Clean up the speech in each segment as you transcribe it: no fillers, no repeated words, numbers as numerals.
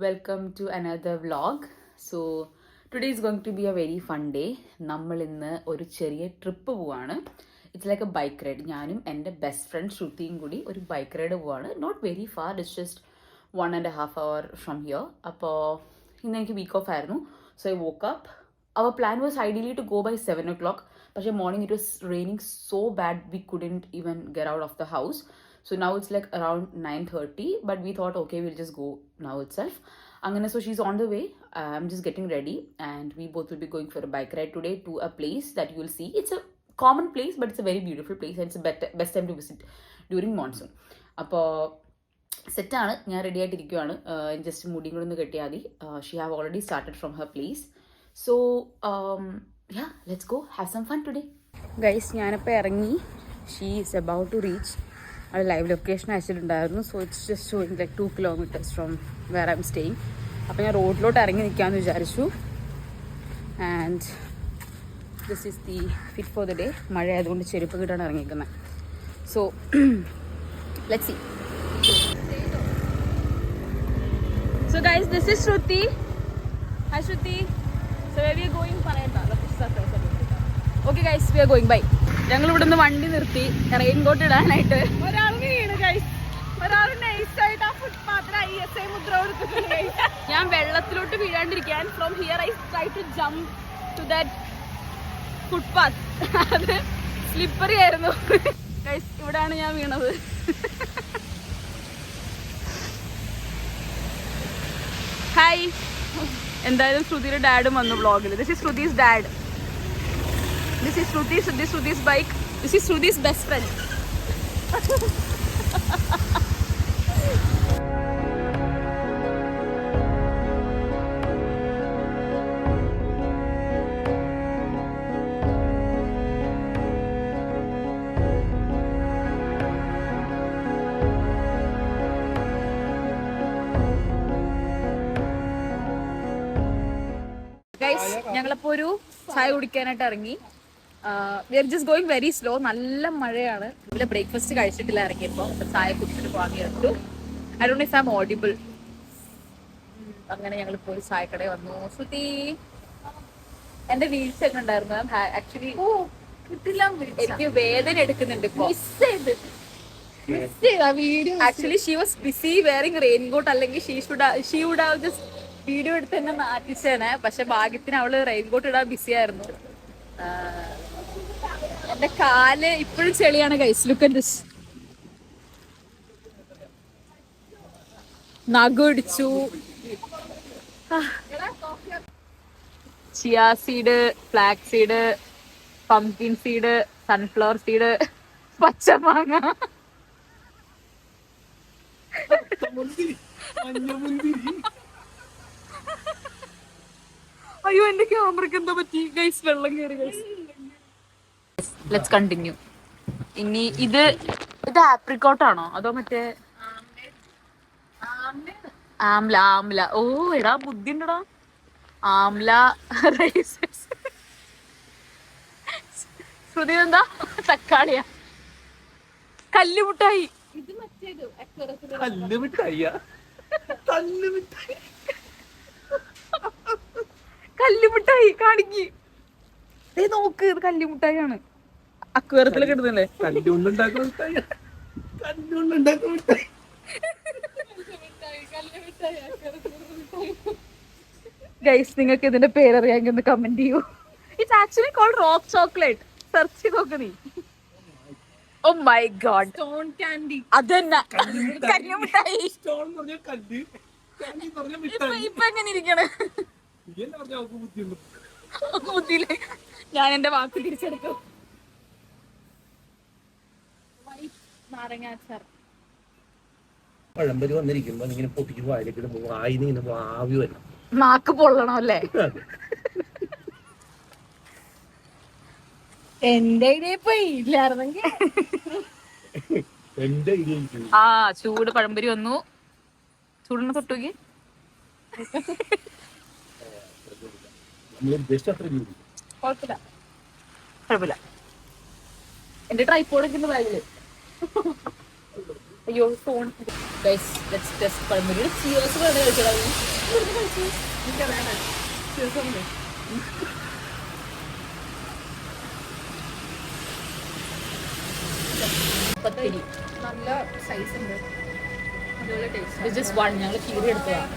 Welcome to another vlog. So today is going to be a very fun day. നമ്മൾ ഇന്ന് ഒരു ചെറിയ trip പോവാണ്. It's like a bike ride. ഞാനും എൻ്റെ ബെസ്റ്റ് ഫ്രണ്ട് ശ്രുതിയും കൂടി ഒരു ബൈക്ക് റൈഡ് പോവാണ്. Not very far, it's just 1.5 hour from here. അപ്പോൾ ഇന്ന് എനിക്ക് വീക്ക് ഓഫ് ആയിരുന്നു. So I woke up. Our plan was ideally to go by 7 o'clock. പക്ഷേ morning it was raining so bad we couldn't even get out of the house. So now it's like around 9:30, but we thought, okay, we'll just go now itself. Angana, so she's on the way. I'm just getting ready, and we both will be going for a bike ride today to a place that you will see. It's a common place, but it's a very beautiful place, and it's the best time to visit during monsoon. അപ്പോൾ സെറ്റാണ്, ഞാൻ ready ആയിട്ടിരിക്കുകയാണ്. Just മുടിയും കൂടെ ഒന്ന് കെട്ടിയാൽ മതി. She have already started from her place. So ya, let's go have some fun today. Guys, ഞാനിപ്പോൾ ഇറങ്ങി. She is about to reach. അത് ലൈവ് ലൊക്കേഷൻ അയച്ചിട്ടുണ്ടായിരുന്നു. So it's just showing like 2 kilometers from where I'm staying. അപ്പോൾ ഞാൻ റോഡിലോട്ട് ഇറങ്ങി നിൽക്കാമെന്ന് വിചാരിച്ചു. And this is the fit for the day. മഴ ആയതുകൊണ്ട് ചെരുപ്പ് കിട്ടാണ് ഇറങ്ങിയിരിക്കുന്നത്. So let's see. So guys, this is Shruti. Hi Shruti. So way we are going പറയണ്ട. Okay guys, we are going. Bye. ഞങ്ങൾ ഇവിടെ നിന്ന് വണ്ടി നിർത്തി റെയിൻ കോട്ട് ഇടാനായിട്ട്. ഒരാൾ വീണ് ഗൈസ്, ഒരാൾ നൈസായിട്ട് ആ ഫുട്പാത്തിന് ISI മുദ്ര കൊടുത്തിട്ടുണ്ട്. ഞാൻ വെള്ളത്തിലോട്ട് വീഴാണ്ടിരിക്കാൻ from here I try to jump to that footpath. അത് സ്ലിപ്പറി ആയിരുന്നു ഗൈസ്. ഇവിടെയാണ് ഞാൻ വീണത്. ഹായ്. എന്തായാലും ശ്രുതിയുടെ ഡാഡും വന്നു വ്ളോഗിൽ. This is Shruti's dad. This is Shruti's bike. This is Shruti's best friend. Guys, ഞങ്ങളിപ്പോൾ ഒരു ചായ കുടിക്കാനായിട്ട് ഇറങ്ങി. We are just going very slow. നല്ല മഴയാണ്. ഇവിടെ ബ്രേക്ക്ഫാസ്റ്റ് കഴിച്ചിട്ടില്ല ഇറങ്ങിയപ്പോൾ. ചായ കുടിച്ചിട്ട് പോകാൻ വിചാരിച്ചു. I don't know if I am audible. അങ്ങനെ ഞങ്ങളിപ്പോൾ ഒരു ചായക്കടയിൽ വന്നു. ശ്രുതി, എന്റെ വീഴ്ച ഒക്കെ ഉണ്ടായിരുന്നു. ആക്ച്വലി എനിക്ക് വേദന എടുക്കുന്നുണ്ട് ഇപ്പൊ. Actually she was busy wearing raincoat. അല്ലെങ്കിൽ she would have just video എടുത്ത് തന്നെ മാറ്റിച്ചേനെ. പക്ഷെ ഭാഗ്യത്തിന് അവള് റെയിൻകോട്ട് ഇടാൻ ബിസി ആയിരുന്നു. എന്റെ കാല് ഇപ്പോഴും ചെളിയാണ് ഗൈസ്. Look at this. നഗടിച്ചു. Chia seed, flax seed, pumpkin seed, sunflower seed, പച്ചമാങ്ങ. അയ്യോ, എന്റെ ക്യാമറക്ക് എന്താ പറ്റി ഗൈസ്? വെള്ളം കയറി ഗൈസ്. Let's continue. ഇനി ഇത് ആപ്രിക്കോട്ട് ആണോ അതോ മറ്റേ ആംല? ഓ എടാ, ബുദ്ധി ഉണ്ടടാ. ആംല റൈസസ്. ശ്രുതി എന്താ? തക്കാളിയാ? കല്ലുമിഠായി. ഇത് മറ്റേത് കല്ലുമിഠായി കാണിക്ക്. നോക്ക്, ഇത് കല്ലുമിഠായിയാണ്. അക്വേറത്തിലൊക്കെ ഇടുന്നല്ലേ? ഗൈസ്, നിങ്ങൾക്ക് ഇതിന്റെ പേരറിയാമെങ്കിൽ ഒന്ന് കമന്റ് ചെയ്യൂ. It's actually cold rock chocolate. Search ചെയ്ത് നോക്ക് നീ. Oh my God, stone candy. അതന്നെ കല്ലുമിഠായി. ഇപ്പൊ എങ്ങനെ ഇരിക്കണേ? ഞാൻ എന്റെ വാക്ക് തിരിച്ചെടുക്കും. നാരങ്ങാച്ചാർ. പഴംപരി വന്നിരിക്കുമ്പോ ഇങ്ങനെ പൊട്ടിച്ച് വായിലേക്ക് വായിന്ന് ഇങ്ങനെ ആവി വരണം. നാക്ക് പൊള്ളണം അല്ലേ? എന്റെ ഐഡിയ ഇല്ലായിരുന്നെങ്കിൽ. എന്റെ ഐഡിയ. ആ, ചൂട് പഴംപരി വന്നു. ചൂടിനെ തൊട്ടുകി. കുഴപ്പമില്ല. എന്റെ ട്രൈപോഡ് ബാഗില്. അയ്യോ, phone. Guys, let's taste pazhampori. Cheers കളിച്ചതാണ്. പത്തിരി നല്ല സൈസ് ഉണ്ട്. അതുപോലെ ടേസ്റ്റ്. This is one. ഞങ്ങൾ കീറി എടുത്തതാണ്.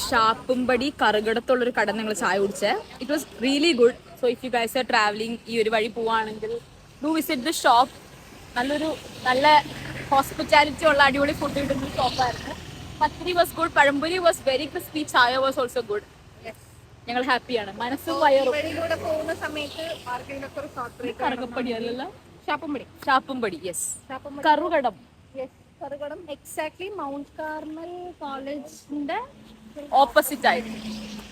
ഷാപ്പുംപടി കറുകടത്തുള്ളൊരു കട ഞങ്ങൾ ചായ കുടിച്ചേ. It was really good. So if you guys are travelling ഈ ഒരു വഴി പോവാണെങ്കിൽ ഡു വിസിറ്റ് ദ ഷോപ്പ്. നല്ല ഹോസ്പിറ്റാലിറ്റി ഉള്ള അടിപൊളി ഫുഡ് കിട്ടുന്ന ഷോപ്പായിരുന്നു. Pathiri was good, pazhampori was very crispy, chai was also good. ഞങ്ങൾ ഹാപ്പിയാണ്. മനസ്സും വയറും. വഴിയിലൂടെ പോകുന്ന സമയത്ത് ആർക്കെങ്കിലൊക്കെ ഒരു ഷോർട്ട് ബ്രേക്ക് കറുകപ്പടി അല്ലല്ലോ, Shappumpadi. Shappumpadi. Yes, Karukadam. Karukadam exactly mount Carmel കോളേജിന്റെ ഓപ്പോസിറ്റ് ആയിട്ട്.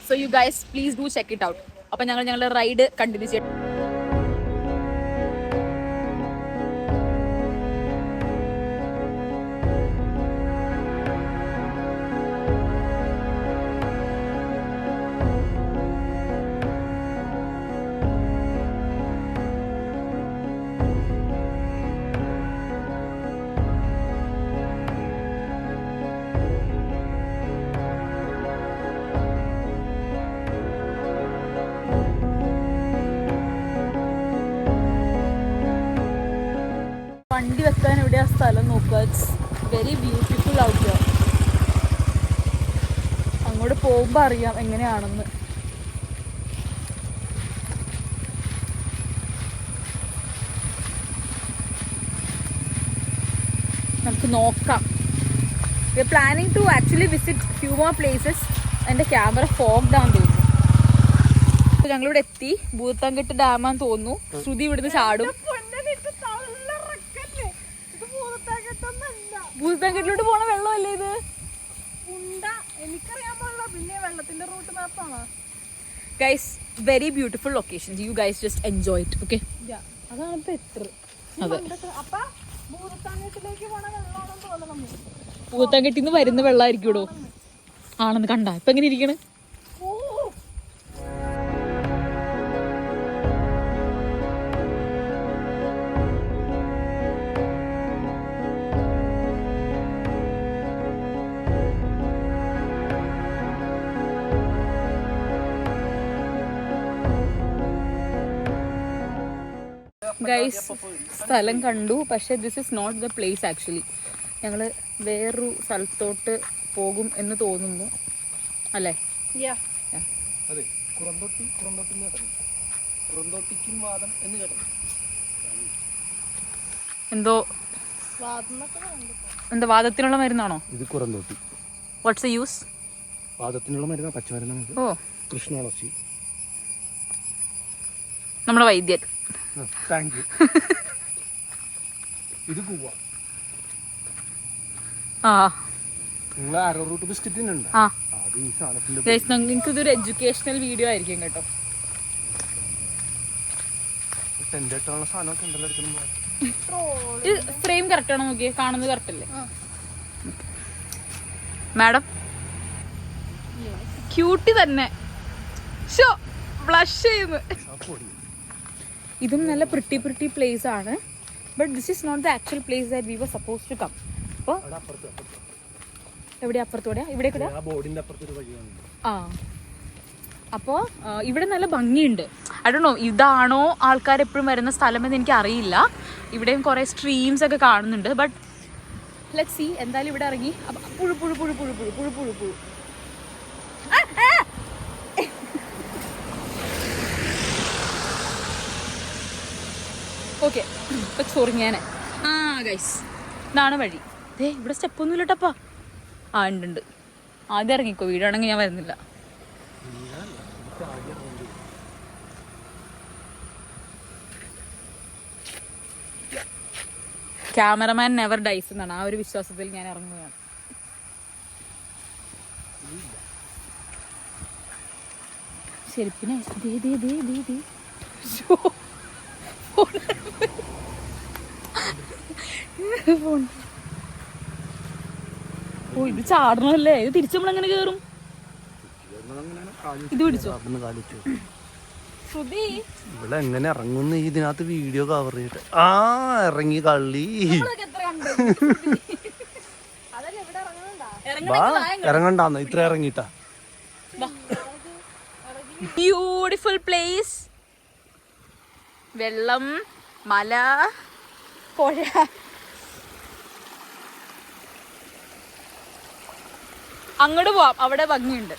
So you guys please do check it out. അപ്പൊ ഞങ്ങളുടെ റൈഡ് കണ്ടിന്യൂ ചെയ്യും. വണ്ടി വെക്കാൻ എവിടെയാ സ്ഥലം നോക്കുക. It's very beautiful out here. അങ്ങോട്ട് പോകുമ്പോൾ അറിയാം എങ്ങനെയാണെന്ന്. നമുക്ക് നോക്കാം. We are planning to actually visit few more places. എൻ്റെ ക്യാമറ ഫോഗ്ഡ് ആണെന്ന് തോന്നുന്നു. ഞങ്ങളിവിടെ എത്തി. ഭൂതത്താൻകെട്ട് ഡാമാന്ന് തോന്നുന്നു. ശ്രുതി ഇവിടുന്ന് ചാടും. ഭൂതത്താൻകെട്ടിലോട്ട് പോണ വെള്ളമല്ലേ ഇത്? എനിക്കറിയാൻ പാടില്ല. പിന്നെ വെള്ളത്തിന്റെ റൂട്ട് മാപ്പാണ്. Guys very beautiful locations. You guys just enjoy it. Okay, അതാണ് ഇപ്പൊ എത്ര. അതെ, അപ്പൊ ഭൂതത്താൻകെട്ടിലേക്ക് പോണ വെള്ളമാണെന്ന് തോന്നണം. ഭൂതത്താൻകെട്ടിന്ന് വരുന്ന വെള്ളമായിരിക്കും ഇടോ. ആണെന്ന് കണ്ട ഇപ്പൊ എങ്ങനെ ഇരിക്കണ്? ഗൈസ് സ്ഥലം കണ്ടു, പക്ഷെ this is not the place actually. ഞങ്ങൾ വേറൊരു സ്ഥലത്തോട്ട് പോകും എന്ന് തോന്നുന്നു അല്ലേ? അതെ, കുറന്തോട്ടിക്കും വാദം എന്ന് കേട്ടു. എന്താ വാദത്തിനുള്ള മരുന്നാണോ ഇത്? കുറന്തോട്ടി. What's the use? വാദത്തിനുള്ള മരുന്ന്, പച്ചമരുന്നാണ്. ഓ, കൃഷ്ണതുളസി. നമ്മുടെ വൈദ്യൻ. Thank you. ഇത് കൂവ. ആ, നിങ്ങൾ ആരോ റൂട്ട് ബിസ്ക്കറ്റ് ഉണ്ട്. ആ അത് ഈ സാധനത്തിന്റെ ഗൈസ്, നിങ്ങൾക്ക് ഇതൊരു എഡ്യൂക്കേഷണൽ വീഡിയോ ആയിരിക്കും കേട്ടോ. ടെൻഡായിട്ടുള്ള സാധനമൊക്കെ ഉണ്ടല്ലോ എടുക്കണം. ഫ്രെയിം കറക്റ്റ് ആണോ നോക്കിയേ? കാണുന്നത് കറക്റ്റ് അല്ലേ മാഡം? ക്യൂട്ടി തന്നെ. ഷോ ബ്ലഷ് ചെയ്യുന്നു. ഇതും നല്ല പ്രിട്ടി പ്ലേസ് ആണ്. But this is not the actual place that we were suppose to come. അപ്പോൾ എവിടെ അപ്പുറത്തോടെ ഇവിടെ കൂടെ ആ, അപ്പോൾ ഇവിടെ നല്ല ഭംഗിയുണ്ട്. ഐ ഡോണ്ട് നോ ഇതാണോ ആൾക്കാർ എപ്പോഴും വരുന്ന സ്ഥലമെന്ന് എനിക്ക് അറിയില്ല. ഇവിടെയും കുറേ സ്ട്രീംസ് ഒക്കെ കാണുന്നുണ്ട്. But let's see. എന്തായാലും ഇവിടെ ഇറങ്ങി പുഴു പുഴു പുഴു പുഴു പുഴു പുഴു പുഴു പുഴു ഓക്കെ, ഇപ്പൊ ചൊറിഞ്ഞാനെ. ആ ഗൈസ്, ഇതാണ് വഴി. ദേ ഇവിടെ സ്റ്റെപ്പൊന്നും ഇല്ലട്ടപ്പാ. ആ ഉണ്ട്. ആദ്യം ഇറങ്ങിക്കോ, വീടാണെങ്കിൽ ഞാൻ വരുന്നില്ല. ക്യാമറമാൻ നെവർ ഡൈസ് എന്നാണ്. ആ ഒരു വിശ്വാസത്തിൽ ഞാൻ ഇറങ്ങുകയാണ്. ചെരുപ്പിനെ ഓ, ഇത് ചാടണല്ലേ? ഇത് തിരിച്ചു നമ്മളെങ്ങനെ കേറും? ഇത് പിടിച്ചോ. ഇവിടെ എങ്ങനെ ഇറങ്ങുന്ന ഇതിനകത്ത് വീഡിയോ കവർ ചെയ്തിട്ട് ആ ഇറങ്ങി കള്ളി ഇറങ്ങണ്ടാന്ന് ഇത്ര ഇറങ്ങിട്ടാ ബ്യൂട്ടിഫുൾ പ്ലേസ്. വെള്ളം, മല, പുഴ. അങ്ങോട്ട് പോവാം, അവിടെ ഭംഗിയുണ്ട്.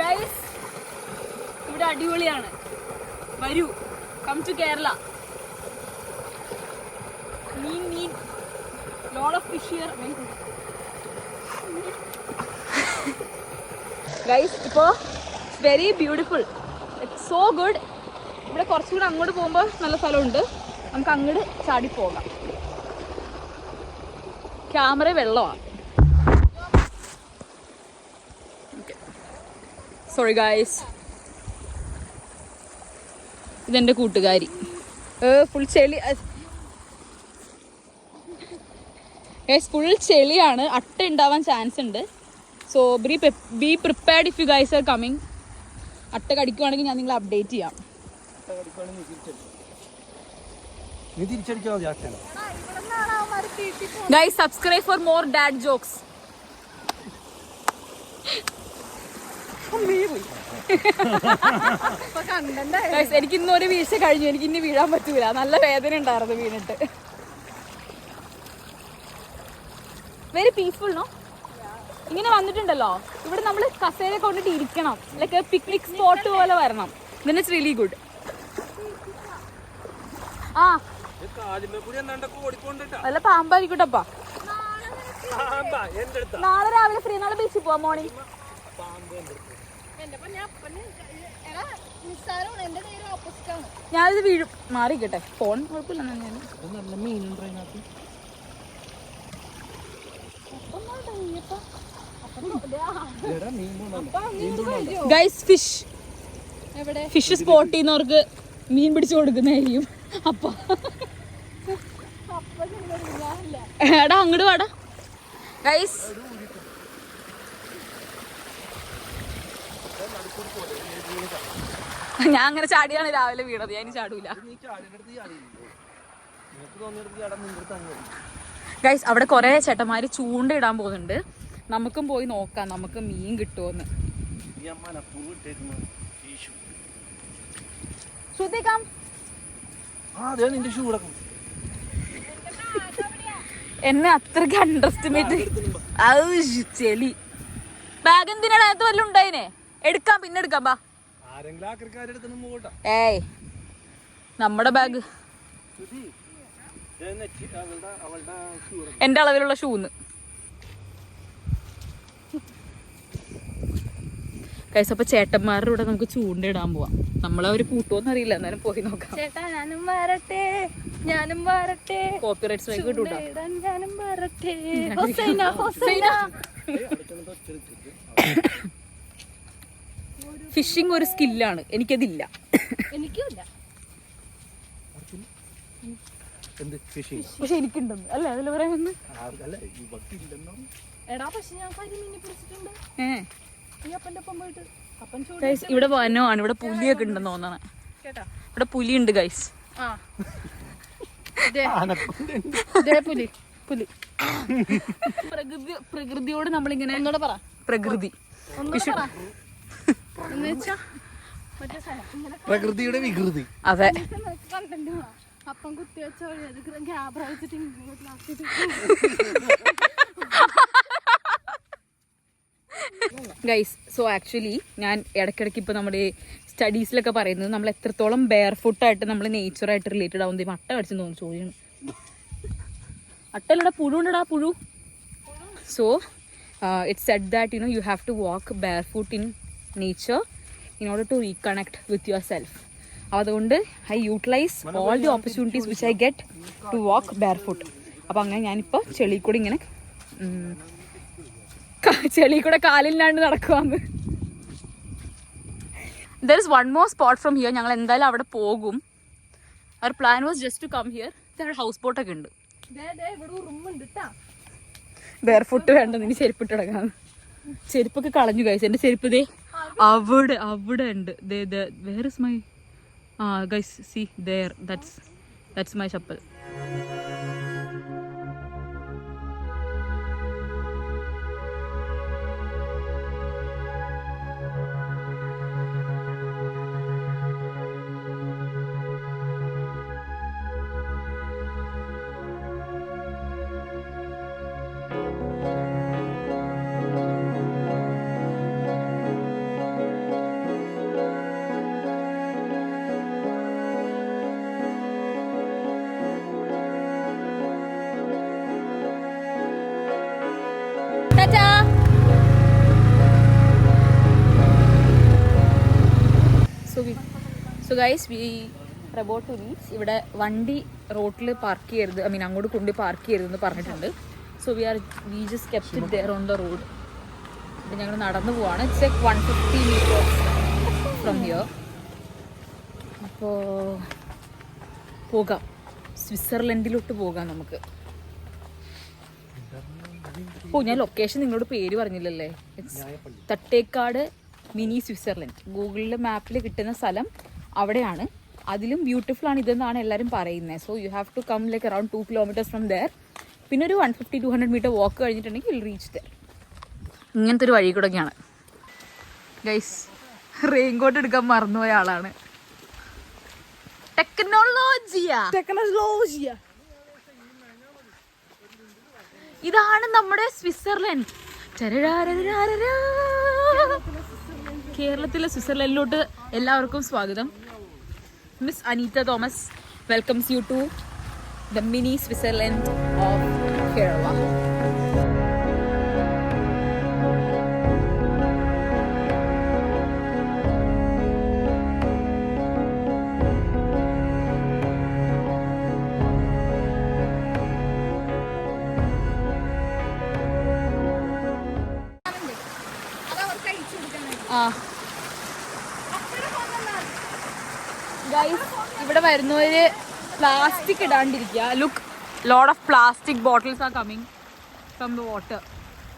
ഗൈസ്, ഇവിടെ അടിപൊളിയാണ്. വരൂ, കം ടു കേരള. മീൻ lot of fish here. Guys, ഇപ്പോൾ very beautiful, it's so good. ഇവിടെ കുറച്ചുകൂടെ അങ്ങോട്ട് പോകുമ്പോൾ നല്ല സ്ഥലമുണ്ട്, നമുക്ക് അങ്ങോട്ട് ചാടി പോകാം. ക്യാമറ വെള്ളമാണ്. സോറി ഗൈസ്, ഇതെൻ്റെ കൂട്ടുകാരി. ഫുൾ ചെളി, ഫുൾ ചെളിയാണ്. അട്ട ഉണ്ടാവാൻ ചാൻസ് ഉണ്ട്. So be prepared if you guys are coming. അട്ട കടിക്കുവാണെങ്കിൽ ഞാൻ നിങ്ങളെ അപ്ഡേറ്റ് ചെയ്യാം. Guys, subscribe for more dad jokes. എനിക്ക് ഇന്നൊരു വീഴ്ച കഴിഞ്ഞു, എനിക്ക് ഇനി വീഴാൻ പറ്റൂല. നല്ല വേദന ഉണ്ടായിരുന്നു വീണിട്ട്. Very peaceful no? ഇങ്ങനെ വന്നിട്ടുണ്ടല്ലോ, ഇവിടെ നമ്മൾ കസേര കൊണ്ടിട്ട് ഇരിക്കണം. ലൈക്ക് പിക്നിക് സ്പോട്ട് പോലെ വരണം. then it's really good. ആ അല്ല, പാമ്പായിരിക്കട്ടപ്പാ. നാളെ രാവിലെ ഫ്രീ, നാളെ ബീച്ചിൽ പോവാം മോർണിംഗ്. ഞാനിത് വീഴും, മാറിക്കട്ടെ. ഫോൺ കുഴപ്പമില്ല. ഗൈസ്, ഫിഷ് സ്പോട്ട് ചെയ്യുന്നവർക്ക് മീൻ പിടിച്ചു കൊടുക്കുന്നതായിരിക്കും. അപ്പ എടാ അങ്ങോട്ട് വാടാ ഗൈസ്. ഞാൻ അങ്ങനെ ചാടിയാണ് രാവിലെ വീണത്, ഞാൻ ഇനി ചാടൂല. ഗൈസ്, അവിടെ കുറെ ചേട്ടന്മാര് ചൂണ്ടയിടാൻ പോകുന്നുണ്ട്. നമുക്കും പോയി നോക്കാം, നമുക്ക് മീൻ കിട്ടുമോന്ന്. എന്നെ അത്രക്ക് അണ്ടർഎസ്റ്റിമേറ്റ്. ചെളി ബാഗ് എന്തിനകത്ത് വല്ലതും ഉണ്ടായിനെ? എടുക്കാം, പിന്നെ എടുക്കാം. ബാ. ഏയ്, നമ്മുടെ ബാഗ് എന്റെ അളവിലുള്ള ഷൂന്ന്. കൈസ്, അപ്പൊ ചേട്ടന്മാരുടെ കൂടെ നമുക്ക് ചൂണ്ടയിടാൻ പോവാം. നമ്മളെ അവര് കൂട്ടുമോന്ന് അറിയില്ല, എന്നാലും പോയി നോക്കാം. ചേട്ടാ ഞാനും വരട്ടെ, ഞാനും വരട്ടെ. കോപ്പിറൈറ്റ് സ്ട്രൈക്ക് കിട്ടൂട്ടാ. ഞാനും വരട്ടെ. ഹൊസൈന, ഹൊസൈന. ഫിഷിംഗ് ഒരു സ്കില്ലാണ്, എനിക്കതില്ല. എനിക്കുമില്ല. പക്ഷെ എനിക്കുണ്ടെന്ന് അല്ലേ അതിൽ പറയുന്നത്. എടാ, പക്ഷെ ഞാൻ കരിമീനെ പിടിച്ചിട്ടുണ്ട്. ഈ അപ്പന്റെ ഒപ്പം പോയിട്ട് അപ്പൻ ഗൈസ്, ഇവിടെ വനമാണ്, ഇവിടെ പുലിയൊക്കെ ഉണ്ടെന്ന് തോന്നണേ. കേട്ടാ, ഇവിടെ പുലിയുണ്ട് ഗൈസ്. പുലി പുലി. പ്രകൃതിയോട് നമ്മളിങ്ങനെ ഒന്നുകൂടെ പറ. പ്രകൃതി പ്രകൃതിയുടെ വികൃതി. അതെ. അപ്പം കുത്തി വെച്ച ക്യാമറ വെച്ചിട്ട് ഗൈസ്, സോ ആക്ച്വലി ഞാൻ ഇടയ്ക്കിടയ്ക്ക് ഇപ്പോൾ നമ്മുടെ സ്റ്റഡീസിലൊക്കെ പറയുന്നത് നമ്മൾ എത്രത്തോളം ബെയർ ഫുട്ടായിട്ട് നമ്മൾ നേച്ചറായിട്ട് റിലേറ്റഡ് ആവുന്നത്. അട്ട കടിച്ചു തോന്നുന്നു, ചോദിക്കണം. അട്ടല്ലടാ, പുഴു ഉണ്ടടാ, പുഴു. So it's said that you have to walk barefoot in nature in order to reconnect with yourself. അതുകൊണ്ട് I utilize all the opportunities which I get to walk bare foot. അപ്പോൾ അങ്ങനെ ഞാനിപ്പോൾ ചെളി കൂടി ഇങ്ങനെ ചെളി കൂടെ കാലില്ലാണ്ട് നടക്കുവാന്ന്. There is one more spot from here. ഞങ്ങൾ എന്തായാലും അവിടെ പോകും. അവർ plan was just to come here. ഇതവിടെ ഹൗസ് ബോട്ടൊക്കെ ഉണ്ട്. ബെയർ ഫുട്ട് വേണ്ട, നിന്റെ ചെരുപ്പിട്ട് കിടക്കാം. ചെരുപ്പൊക്കെ കളഞ്ഞു ഗൈസ്. എൻ്റെ ചെരുപ്പ് ദേ അവിടെ ഉണ്ട്. Where is my guys see there, that's my chappal. So guys, we are about to reach. ഇവിടെ വണ്ടി റോട്ടിൽ പാർക്ക് ചെയ്യരുത്, ഐ മീൻ അങ്ങോട്ട് കൊണ്ട് പാർക്ക് ചെയ്യരുതെന്ന് പറഞ്ഞിട്ടുണ്ട്. So we just kept it there on the road. അപ്പോൾ ഞങ്ങൾ നടന്നു പോവാണ്. It's like 150 meters from here. അപ്പോൾ പോകാം, സ്വിറ്റ്സർലൻഡിലോട്ട് പോകാം നമുക്ക്. ഞാൻ ലൊക്കേഷൻ നിങ്ങളോട് പേര് പറഞ്ഞില്ലല്ലേ. Thattekad mini Switzerland. ഗൂഗിളിലെ മാപ്പിൽ കിട്ടുന്ന സ്ഥലം അവിടെയാണ്. അതിലും ബ്യൂട്ടിഫുൾ ആണ് ഇതെന്നാണ് എല്ലാവരും പറയുന്നത്. So you have to come like around 2 kilometers from there. പിന്നെ ഒരു 150-200 meter വാക്ക് കഴിഞ്ഞിട്ടുണ്ടെങ്കിൽ വിൽ റീച്ച് ദെയർ. ഇങ്ങനത്തെ ഒരു വഴി കൂടെയൊക്കെയാണ് ഗൈസ്. റെയിൻകോട്ട് എടുക്കാൻ മറന്നുപോയ ആളാണ്. ടെക്നോളജിയാ. ഇതാണ് നമ്മുടെ സ്വിറ്റ്സർലൻഡ്. കേരളത്തിലെ സ്വിറ്റ്സർലൻഡിലോട്ട് എല്ലാവർക്കും സ്വാഗതം. Miss Aneetha Thomas welcomes you to the mini Switzerland of Kerala. Guys, ഇവിടെ വരുന്നവര് പ്ലാസ്റ്റിക് ഇടാണ്ടിരിക്കുക. Look, lot of plastic bottles are coming from the water.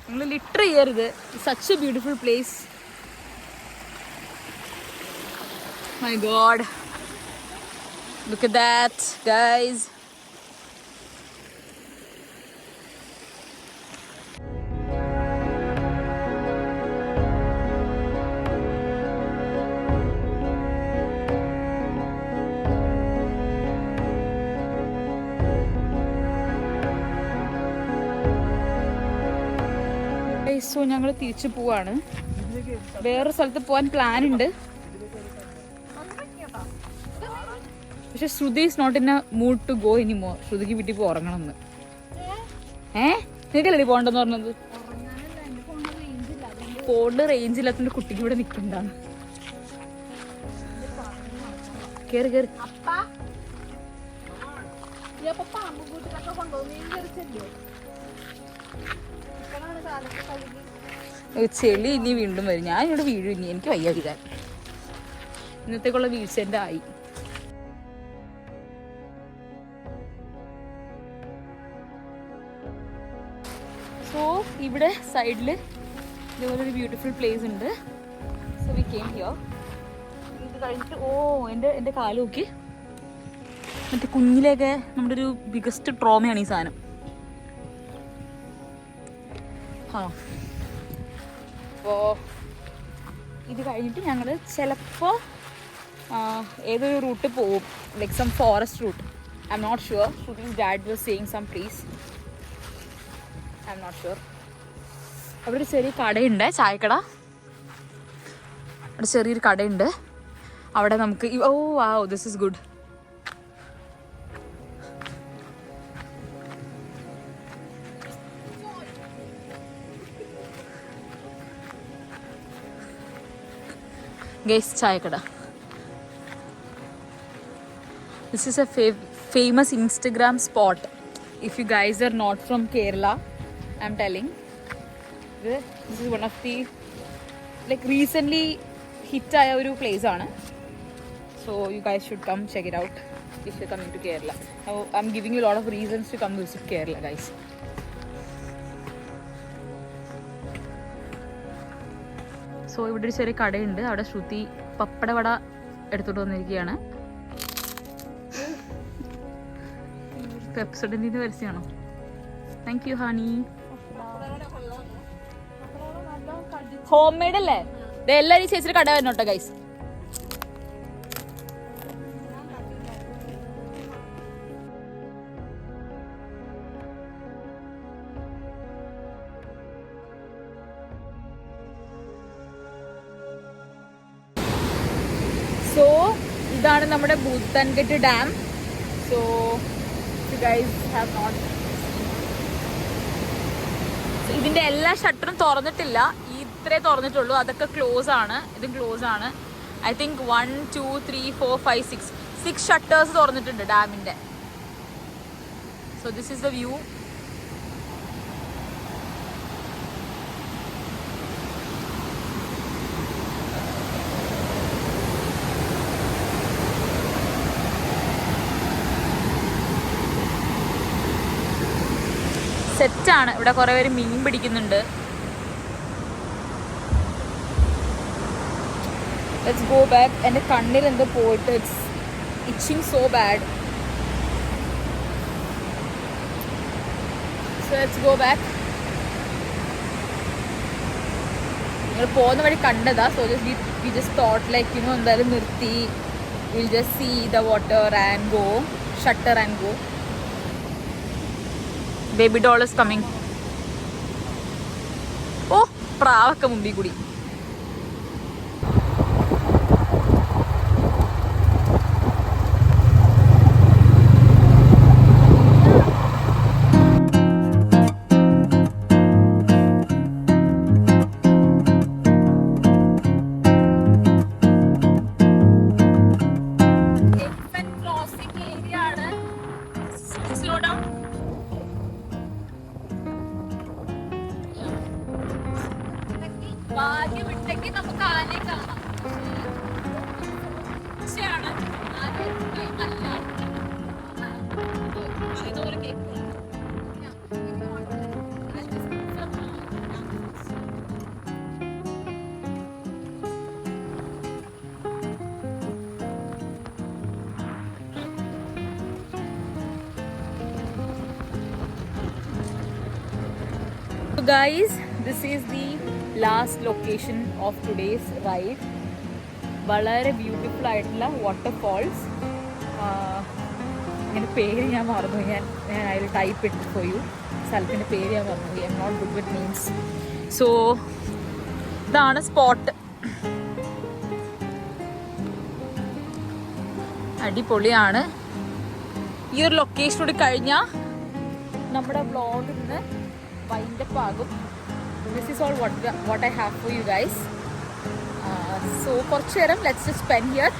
നിങ്ങൾ ലിറ്റർ ചെയ്യരുത്. Such a beautiful place. My god, look at that guys. So ഞങ്ങൾ തിരിച്ചു പോവാണ്. വേറൊരു സ്ഥലത്ത് പോകാൻ പ്ലാൻ ഉണ്ട്. പക്ഷെ Shruthi is not in a mood to go anymore. ശ്രുതിക്ക് വീട്ടിൽ പോയി ഉറങ്ങണം എന്ന്. നിനക്കല്ലേ പോകണ്ടെന്ന് പറഞ്ഞത്? ഫോണില് റേഞ്ച് ഇല്ലാത്തതുകൊണ്ട് കുട്ടിക്ക് ഇവിടെ നിൽക്കണ്ടാണ്. കേറി കേറി. ചെളി ഇനി വീണ്ടും വരും. ഞാൻ ഇവിടെ വീഴും. ഇനി എനിക്ക് വയ്യ വീഴാൻ. ഇന്നത്തേക്കുള്ള വീഴ്ച എൻ്റെ ആയി. സോ ഇവിടെ സൈഡില് ഇതുപോലൊരു ബ്യൂട്ടിഫുൾ പ്ലേസ് ഉണ്ട്. So we came here. ഇത് കഴിഞ്ഞിട്ട് എൻ്റെ കാല് നോക്കി. മറ്റേ കുഞ്ഞിലെയൊക്കെ നമ്മുടെ ഒരു ബിഗസ്റ്റ് ട്രോമയാണ് ഈ സാധനം. അപ്പോൾ ഇത് കഴിഞ്ഞിട്ട് ഞങ്ങൾ ചിലപ്പോൾ ഏതൊരു റൂട്ട് പോവും, like some forest route. I'm not sure. ശ്രുതി's dad was saying some place. I am not sure. അവിടെ ഒരു ചെറിയ കടയുണ്ട്, ചായക്കട. അവിടെ ചെറിയൊരു കടയുണ്ട്. അവിടെ നമുക്ക് വാവ്, ദിസ് ഇസ് ഗുഡ്. ഗൈസ്, ചായക്കട. This is a famous Instagram spot. If you guys are not from Kerala, I'm telling. This is one of the like recently hit ആയ ഒരു place ആണ്. So you guys should come check it out if you're coming to Kerala. Now I'm giving you a lot of reasons to come visit Kerala, guys. So ഇവിടെ ഒരു ചെറിയ കടയുണ്ട്. അവിടെ ശ്രുതി പപ്പടവട എടുത്തോണ്ട് വന്നിരിക്കുകയാണ്. പെപ്സോഡന്റിന്റെ പരസ്യമാണോ? Thank you honey. Home made അല്ലേ? എല്ലാരും ചേച്ചിയുടെ കട വരണോട്ടോ ഗൈസ്. സോ ഇതാണ് നമ്മുടെ Bhoothankettu dam. So you guys have not ഇതിന്റെ എല്ലാ ഷട്ടറും തുറന്നിട്ടില്ല. ഇത്രേ തുറന്നിട്ടുള്ളൂ. അതൊക്കെ ക്ലോസ് ആണ്. ഇതും ക്ലോസ് ആണ്. ഐ തിങ്ക് 1 2 3 4 5 6 ഷട്ടേഴ്സ് തുറന്നിട്ടുണ്ട് ഡാമിന്റെ. So this is the view. സെറ്റാണ്. ഇവിടെ കുറേ പേര് മീൻ പിടിക്കുന്നുണ്ട്. Let's go back. എൻ്റെ കണ്ണിൽ എന്തോ പോയിട്ട് it's itching so bad. So let's go back. നിങ്ങൾ പോകുന്ന വഴി കണ്ടതാ. So we just thought like എന്തായാലും നിർത്തി we'll just see the water and go shutter and go. Baby doll is coming. Oh, പ്രാവൊക്കെ മുമ്പിൽ കൂടി. ഭാഗ്യം ഉണ്ടെങ്കിൽ നമുക്ക് ആനയെ കാണാം. So guys, this is the last location of today's ride. വളരെ ബ്യൂട്ടിഫുൾ ആയിട്ടുള്ള വാട്ടർഫോൾസ്. ഇതിൻ്റെ പേര് ഞാൻ മറന്നു. ഞാൻ അതിൽ ടൈപ്പ് ഇട്ട് പോയി. സ്ഥലത്തിൻ്റെ പേര് ഞാൻ മറന്നു. I'm not good with means. സോ ഇതാണ് സ്പോട്ട്. അടിപൊളിയാണ്. ഈ ഒരു ലൊക്കേഷൻ കൂടി കഴിഞ്ഞാൽ നമ്മുടെ വ്ളോഗിൽ നിന്ന് വൈൻഡപ്പ് ആകും. This is all what I have for you guys. So കുറച്ച് നേരം let's just spend here.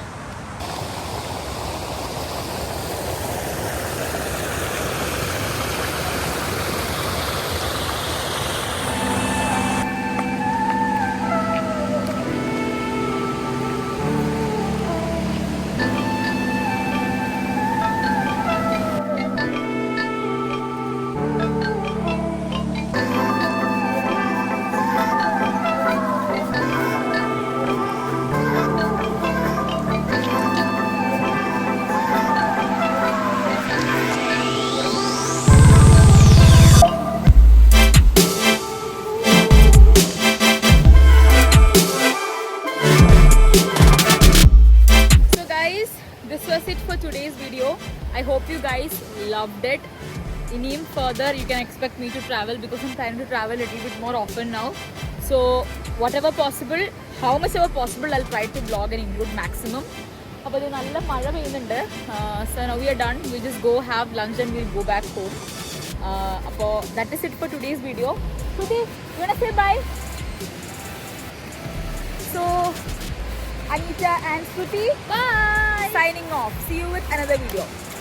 This was it for today's video. I hope you guys loved it. Inim further you can expect me to travel because I'm trying to travel a little bit more often now. So whatever possible, how much ever possible, I'll try to vlog and include maximum. അപ്പോൾ ഇത് നല്ല മഴ പെയ്യുന്നുണ്ട്. So now we are done. We just go have lunch and we'll go back home. അപ്പോൾ that is it for today's video. Shruti, you wanna say bye? So Anita and Shruti, bye. signing off. See you with another video.